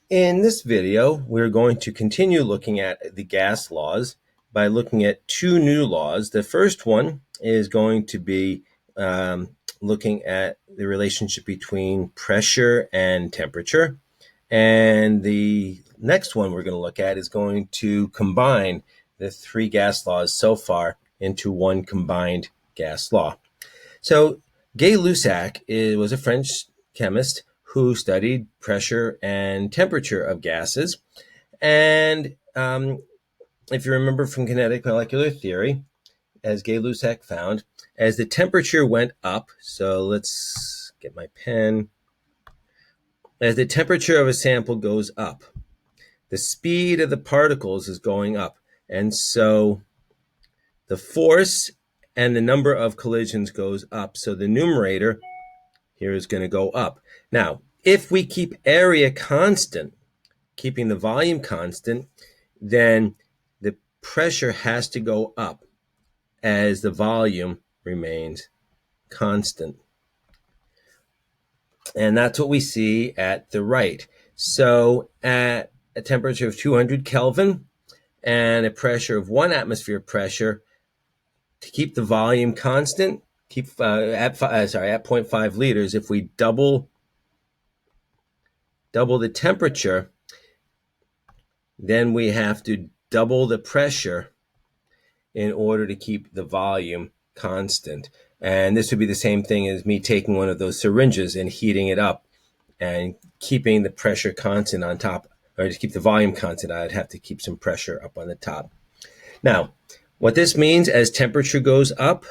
In this video, we're going to continue looking at the gas laws by looking at two new laws. The first one is going to be looking at the relationship between pressure and temperature. And the next one we're going to look at is going to combine the three gas laws so far into one combined gas law. So Gay-Lussac was a French chemist who studied pressure and temperature of gases. And if you remember from kinetic molecular theory, as Gay-Lussac found, as the temperature went up, so let's get my pen. As the temperature of a sample goes up, the speed of the particles is going up. And so the force and the number of collisions goes up. So the numerator here is going to go up. Now, if we keep area constant, keeping the volume constant, then the pressure has to go up as the volume remains constant. And that's what we see at the right. So at a temperature of 200 Kelvin and a pressure of 1 atmosphere pressure, to keep the volume constant, at 0.5 liters, if we double the temperature, then we have to double the pressure in order to keep the volume constant. And this would be the same thing as me taking one of those syringes and heating it up and keeping the pressure constant on top, or to keep the volume constant, I'd have to keep some pressure up on the top. Now, what this means, as temperature goes up,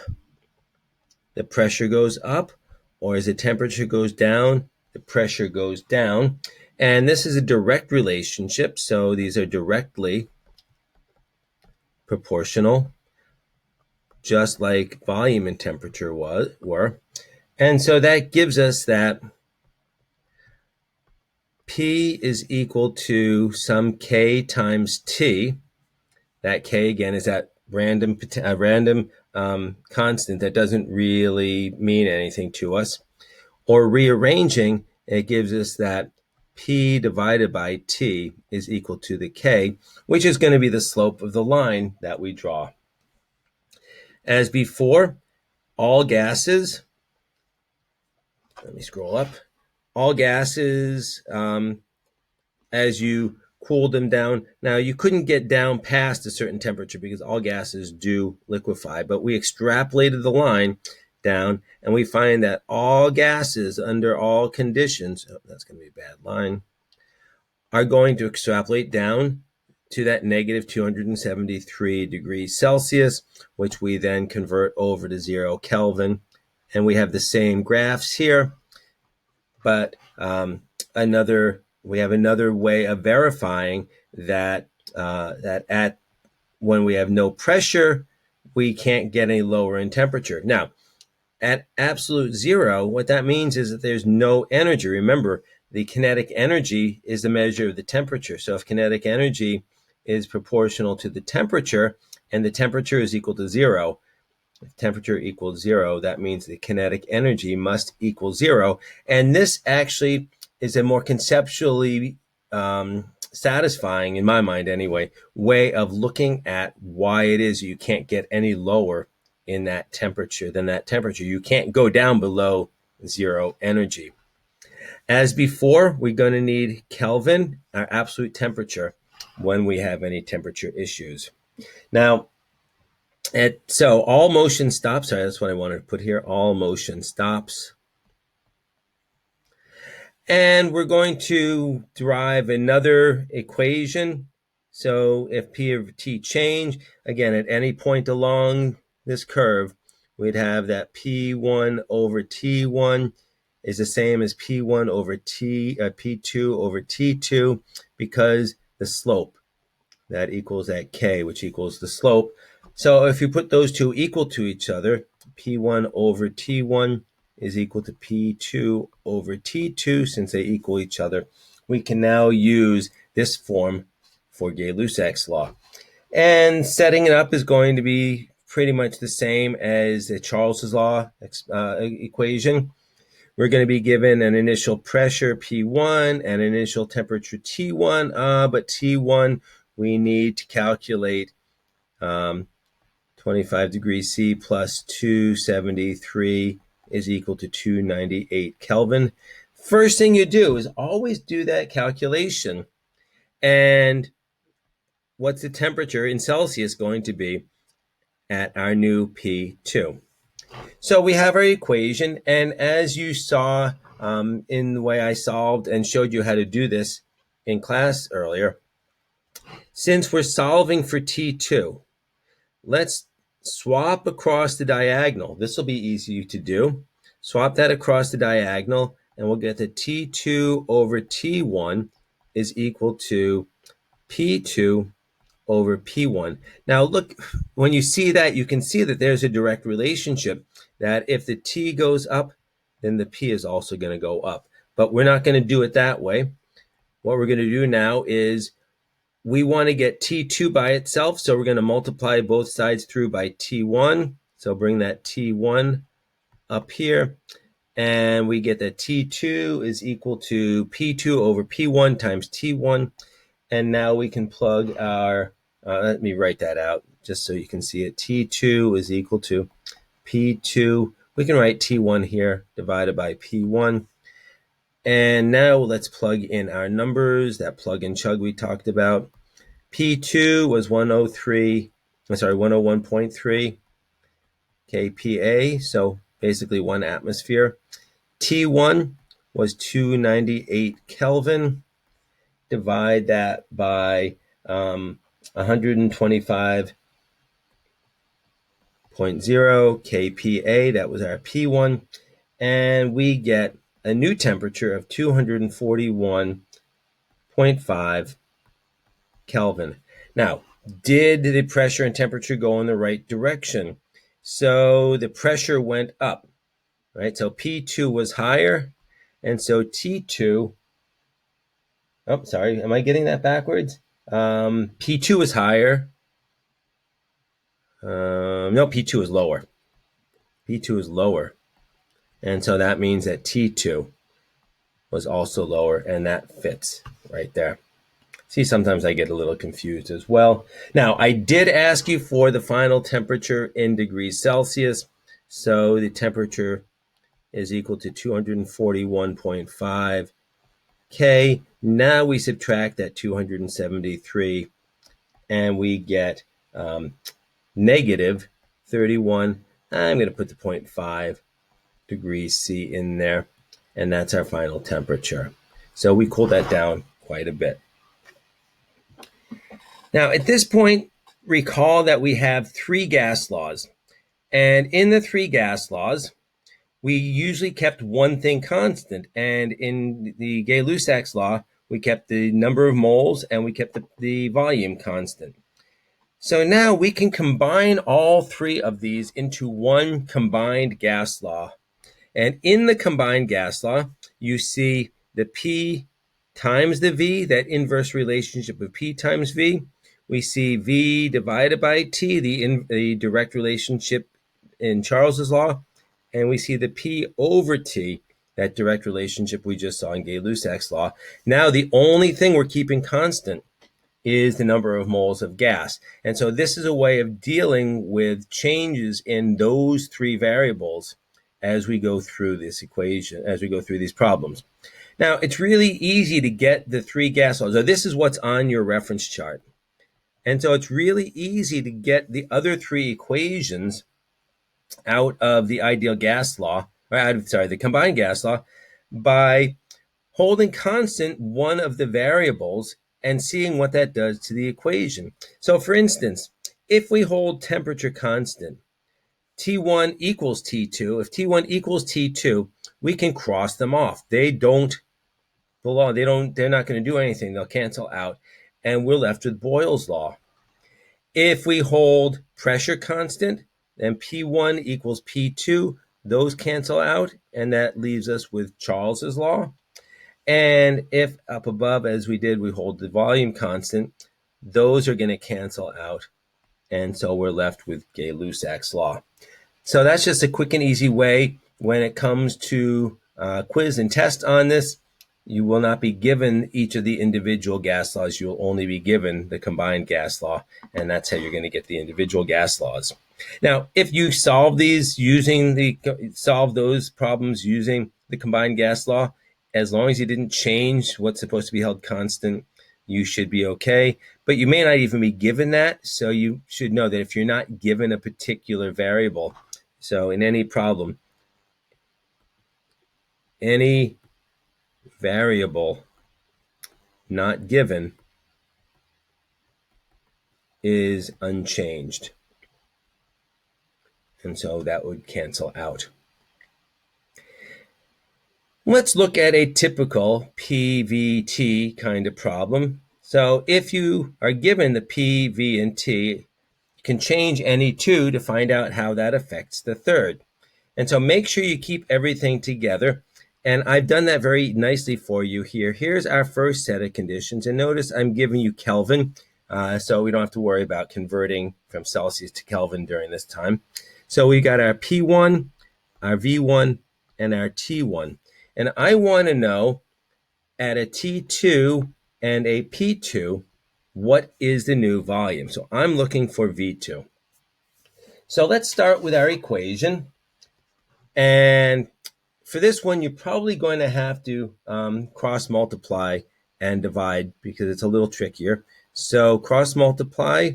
the pressure goes up, or as the temperature goes down, the pressure goes down. And this is a direct relationship, so these are directly proportional, just like volume and temperature were. And so that gives us that P is equal to some K times T. That K, again, is that random constant that doesn't really mean anything to us. Or rearranging, it gives us that P divided by T is equal to the K, which is going to be the slope of the line that we draw. As before, all gases, let me scroll up, all gases, as you cool them down. Now, you couldn't get down past a certain temperature because all gases do liquefy, but we extrapolated the line down, and we find that all gases under all conditions, that's going to be a bad line, are going to extrapolate down to that negative 273 degrees Celsius, which we then convert over to 0 Kelvin. And we have the same graphs here, but we have another way of verifying that when we have no pressure, we can't get any lower in temperature. Now, at absolute zero, what that means is that there's no energy. Remember, the kinetic energy is the measure of the temperature. So if kinetic energy is proportional to the temperature and the temperature is equal to zero, if temperature equals zero, that means the kinetic energy must equal zero. And this actually is a more conceptually satisfying, in my mind anyway, way of looking at why it is you can't get any lower in that temperature than that temperature. You can't go down below zero energy. As before, we're going to need Kelvin, our absolute temperature, when we have any temperature issues. Now, so all motion stops. Sorry, that's what I wanted to put here. All motion stops. And we're going to derive another equation. So if P of T change, again, at any point along this curve, we'd have that P1 over T1 is the same as P1 over P2 over T2, because the slope, that equals that K, which equals the slope. So if you put those two equal to each other, P1 over T1 is equal to P2 over T2, since they equal each other, we can now use this form for Gay-Lussac's law. And setting it up is going to be pretty much the same as the Charles's law equation. we're going to be given an initial pressure P1 and an initial temperature T1, but T1 we need to calculate 25 degrees C plus 273 is equal to 298 Kelvin. First thing you do is always do that calculation. And what's the temperature in Celsius going to be at our new P2? So we have our equation, and as you saw in the way I solved and showed you how to do this in class earlier, since we're solving for T2, let's swap across the diagonal. This will be easy to do. Swap that across the diagonal, and we'll get that T2 over T1 is equal to P2 over P1. Now look, when you see that, you can see that there's a direct relationship that if the T goes up, then the P is also going to go up. But we're not going to do it that way. What we're going to do now is we want to get T2 by itself, so we're going to multiply both sides through by T1. So bring that T1 up here, and we get that T2 is equal to P2 over P1 times T1. And now we can plug our, let me write that out just so you can see it. T2 is equal to P2. We can write T1 here divided by P1. And now let's plug in our numbers, that plug and chug we talked about. P2 was 101.3 kPa, so basically 1 atmosphere. T1 was 298 Kelvin. Divide that by 125.0 kPa, that was our P1, and we get a new temperature of 241.5 Kelvin. Now, did the pressure and temperature go in the right direction? So the pressure went up, right? So P2 was higher, and so T2, oh, sorry, am I getting that backwards? P2 is higher. No, P2 is lower. P2 is lower. And so that means that T2 was also lower, and that fits right there. See, sometimes I get a little confused as well. Now, I did ask you for the final temperature in degrees Celsius. So the temperature is equal to 241.5 K. Now we subtract that 273, and we get negative 31. I'm going to put the 0.5 degrees C in there, and that's our final temperature. So we cooled that down quite a bit. Now, at this point, recall that we have 3 gas laws. And in the 3 gas laws, we usually kept one thing constant. And in the Lussacs Law, we kept the number of moles and we kept the volume constant. So now we can combine all 3 of these into one combined gas law. And in the combined gas law, you see the P times the V, that inverse relationship of P times V. We see V divided by T, the direct relationship in Charles's law. And we see the P over T, that direct relationship we just saw in Gay-Lussac's law. Now the only thing we're keeping constant is the number of moles of gas. And so this is a way of dealing with changes in those 3 variables as we go through this equation, as we go through these problems. Now, it's really easy to get the 3 gas laws. So this is what's on your reference chart. And so it's really easy to get the other 3 equations out of the ideal gas law, the combined gas law, by holding constant one of the variables and seeing what that does to the equation. So for instance, if we hold temperature constant, T1 equals T2, if T1 equals T2, we can cross them off. They don't belong, they're not going to do anything. They'll cancel out. And we're left with Boyle's law. If we hold pressure constant, then P1 equals P2. Those cancel out, and that leaves us with Charles's law. And if up above, as we did, we hold the volume constant, those are going to cancel out. And so we're left with Gay-Lussac's law. So that's just a quick and easy way when it comes to quiz and test on this, you will not be given each of the individual gas laws. You will only be given the combined gas law, and that's how you're going to get the individual gas laws. Now, if you solve those problems using the combined gas law, as long as you didn't change what's supposed to be held constant, you should be okay. But you may not even be given that, so you should know that if you're not given a particular variable, so in any problem, any variable not given is unchanged. And so that would cancel out. Let's look at a typical PVT kind of problem. So if you are given the P, V, and T, you can change any two to find out how that affects the third. And so make sure you keep everything together. And I've done that very nicely for you here. Here's our first set of conditions. And notice I'm giving you Kelvin, so we don't have to worry about converting from Celsius to Kelvin during this time. So we got our P1, our V1, and our T1. And I want to know at a T2 and a P2, what is the new volume? So I'm looking for V2. So let's start with our equation. And for this one, you're probably going to have to cross multiply and divide because it's a little trickier. So cross multiply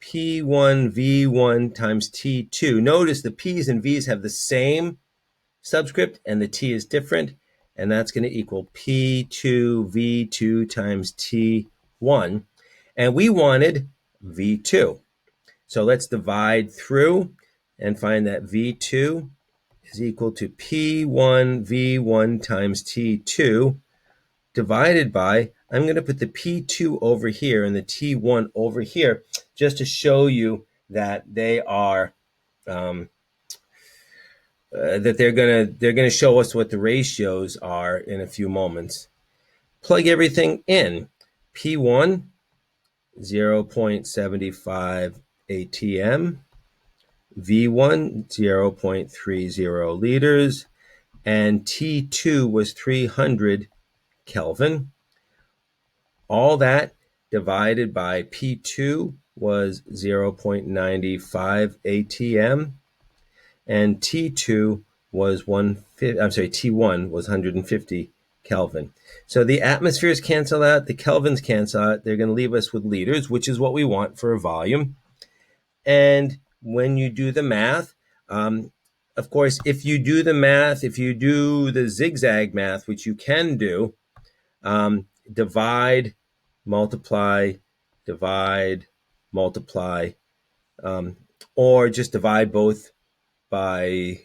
P1 V1 times T2. Notice the P's and V's have the same subscript and the T is different, and that's going to equal P2 V2 times T1. And we wanted V2. So let's divide through and find that V2 is equal to P1 V1 times T2 divided by, I'm going to put the P2 over here and the T1 over here just to show you that they are that they're gonna show us what the ratios are in a few moments. Plug everything in. P1 0.75 atm, V1 0.30 liters, and T2 was 300 Kelvin. All that divided by P2 was 0.95 atm, and T1 was 150 Kelvin. So the atmospheres cancel out, the Kelvins cancel out. They're going to leave us with liters, which is what we want for a volume. And when you do the math, of course, if you do the zigzag math, which you can do, divide, multiply, or just divide both by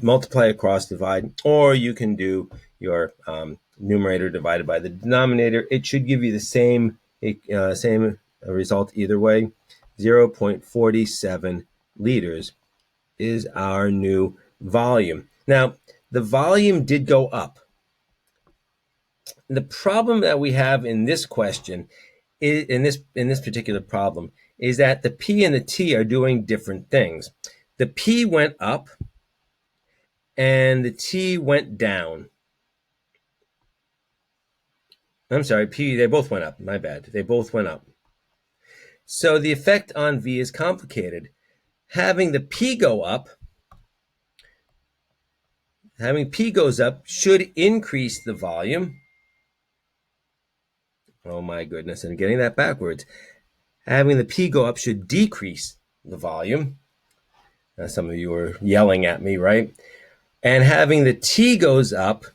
multiply across, divide, or you can do your numerator divided by the denominator. It should give you the same result either way. 0.47 liters is our new volume. Now, the volume did go up. The problem that we have in this question, in this particular problem, is that the P and the T are doing different things. The P went up and the T went down. I'm sorry, they both went up. My bad. They both went up. So the effect on V is complicated. Having the P go up, having P goes up should increase the volume. Oh my goodness, I'm getting that backwards. Having the P go up should decrease the volume. Some of you are yelling at me, right? And having the T goes up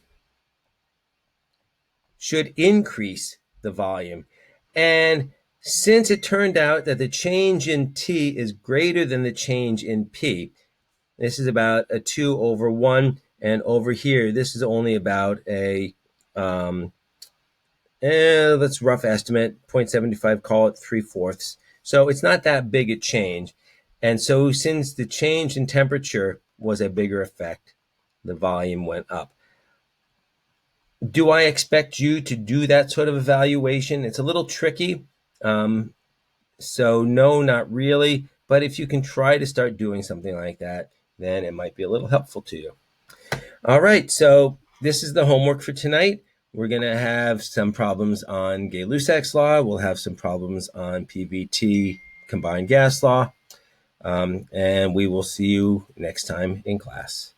should increase the volume. And since it turned out that the change in T is greater than the change in P, this is about a 2/1, and over here, this is only about a, let's rough estimate, 0.75, call it 3/4. So it's not that big a change. And so since the change in temperature was a bigger effect, the volume went up. Do I expect you to do that sort of evaluation? It's a little tricky. So no, not really. But if you can try to start doing something like that, then it might be a little helpful to you. All right, so this is the homework for tonight. We're going to have some problems on Gay-Lussac's law. We'll have some problems on PVT combined gas law. And we will see you next time in class.